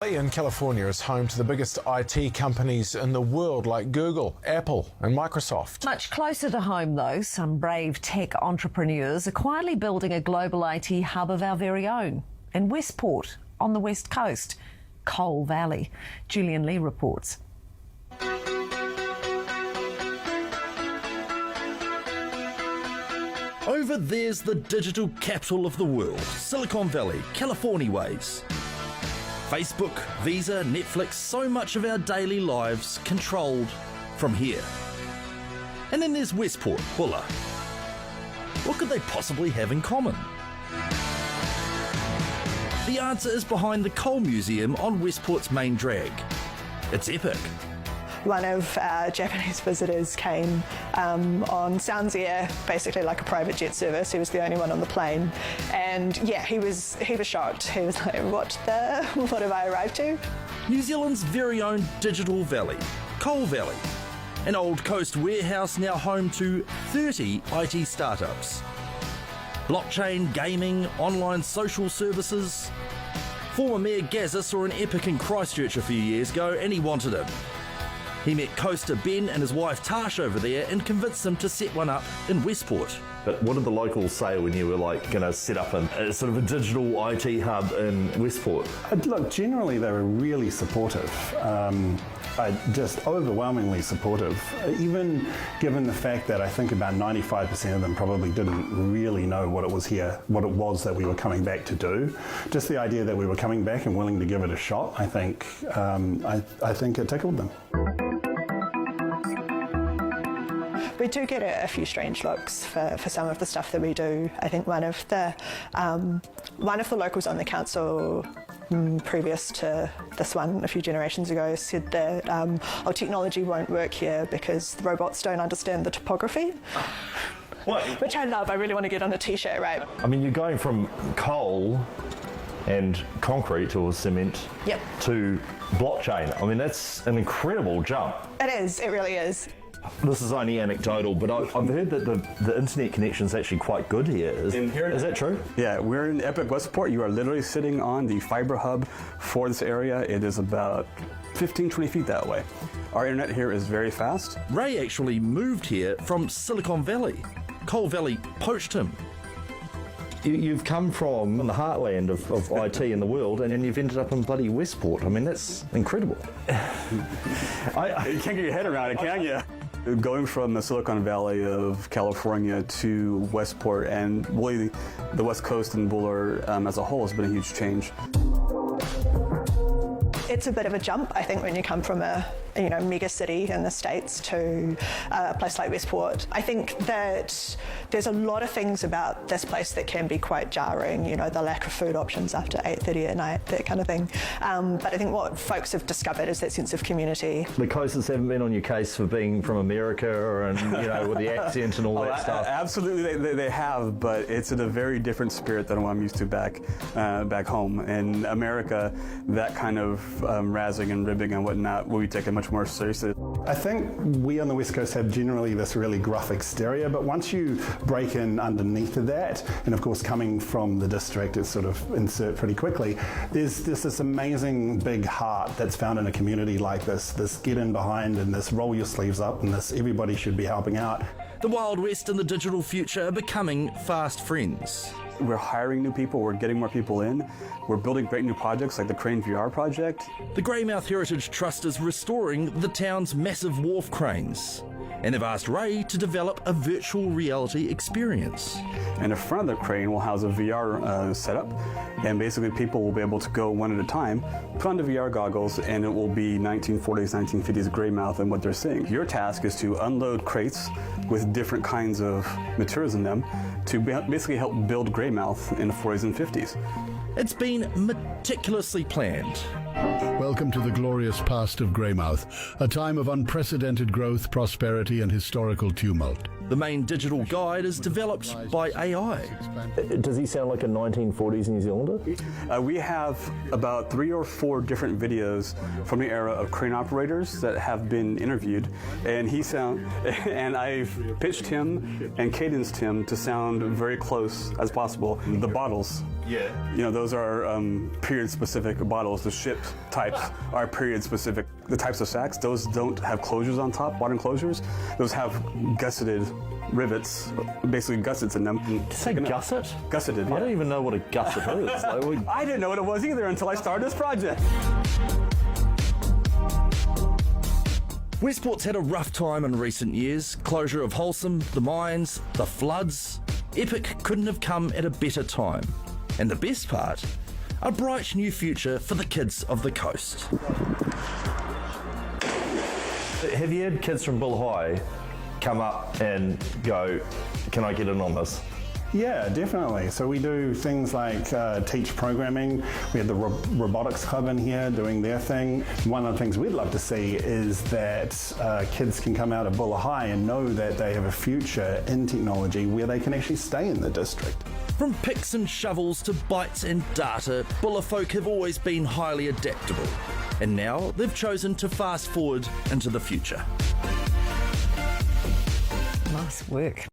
In California is home to the biggest IT companies in the world like Google, Apple and Microsoft. Much closer to home though, some brave tech entrepreneurs are quietly building a global IT hub of our very own in Westport on the west coast, Coal Valley. Julian Lee reports. Over there's the digital capital of the world, Silicon Valley, California ways. Facebook, Visa, Netflix, so much of our daily lives controlled from here. And then there's Westport, Bulla. What could they possibly have in common? The answer is behind the Coal Museum on Westport's main drag. It's epic. One of our Japanese visitors came on Sounds Air, basically like a private jet service. He was the only one on the plane, and yeah, he was shocked. He was like, "What have I arrived to?" New Zealand's very own digital valley, Coal Valley, an old coast warehouse now home to 30 IT startups. Blockchain, gaming, online social services. Former Mayor Gazza saw an epic in Christchurch a few years ago, and he wanted it. He met coaster Ben and his wife Tash over there and convinced them to set one up in Westport. But what did the locals say when you were going to set up a sort of a digital IT hub in Westport? Look, generally they were really supportive. Just overwhelmingly supportive, even given the fact that I think about 95% of them probably didn't really know what it was that we were coming back to do. Just the idea that we were coming back and willing to give it a shot, I think it tickled them. We do get a few strange looks for some of the stuff that we do. I think one of the locals on the council previous to this one a few generations ago said that technology won't work here because the robots don't understand the topography. What? Which I love. I really want to get on a t-shirt, right? I mean, you're going from coal and concrete or cement Yep. to blockchain. I mean, that's an incredible jump. It is. It really is. This is only anecdotal, but I've heard that the internet connection is actually quite good here. Is that true? Yeah, we're in Epic Westport. You are literally sitting on the fiber hub for this area. It is about 15, 20 feet that way. Our internet here is very fast. Ray actually moved here from Silicon Valley. Coal Valley poached him. You've come from the heartland of IT in the world, and you've ended up in bloody Westport. I mean, that's incredible. You can't get your head around it, can you? Going from the Silicon Valley of California to Westport and really the West Coast and Buller as a whole has been a huge change. It's a bit of a jump, I think, when you come from a mega city in the States to a place like Westport. I think that there's a lot of things about this place that can be quite jarring, the lack of food options after 8:30 at night, that kind of thing. But I think what folks have discovered is that sense of community. The coasters haven't been on your case for being from America and with the accent and all that stuff. Absolutely, they have, but it's in a very different spirit than what I'm used to back home. In America, that kind of razzing and ribbing and whatnot will be taken much more seriously. I think we on the West Coast have generally this really gruff exterior, but once you break in underneath of that, and of course coming from the district, it's sort of insert pretty quickly, there's this amazing big heart that's found in a community like this get in behind and this roll your sleeves up and this everybody should be helping out. The Wild West and the digital future are becoming fast friends. We're hiring new people, we're getting more people in, we're building great new projects like the Crane VR project. The Greymouth Heritage Trust is restoring the town's massive wharf cranes, and they've asked Ray to develop a virtual reality experience. And the front of the crane will house a VR setup, and basically people will be able to go one at a time, put on the VR goggles, and it will be 1940s, 1950s Greymouth and what they're seeing. Your task is to unload crates with different kinds of materials in them to basically help build Greymouth in the 40s and 50s. It's been meticulously planned. Welcome to the glorious past of Greymouth, a time of unprecedented growth, prosperity and historical tumult. The main digital guide is developed by AI. Does he sound like a 1940s New Zealander? We have about 3 or 4 different videos from the era of crane operators that have been interviewed, and and I've pitched him and cadenced him to sound very close as possible. The bottles Yeah. You know, those are period-specific bottles. The ship types are period-specific. The types of sacks, those don't have closures on top, bottom closures. Those have gusseted rivets, basically gussets in them. Did you say gusset? Gusseted, yeah. I don't even know what a gusset is. Like, I didn't know what it was either until I started this project. Westport's had a rough time in recent years. Closure of Wholesome, the mines, the floods. Epic couldn't have come at a better time. And the best part, a bright new future for the kids of the coast. have you had kids from Bull High come up and go, can I get in on this? Yeah, definitely. So we do things like teach programming. We have the robotics club in here doing their thing. One of the things we'd love to see is that kids can come out of Bulla High and know that they have a future in technology where they can actually stay in the district. From picks and shovels to bytes and data, Bulla folk have always been highly adaptable. And now they've chosen to fast forward into the future. Nice work.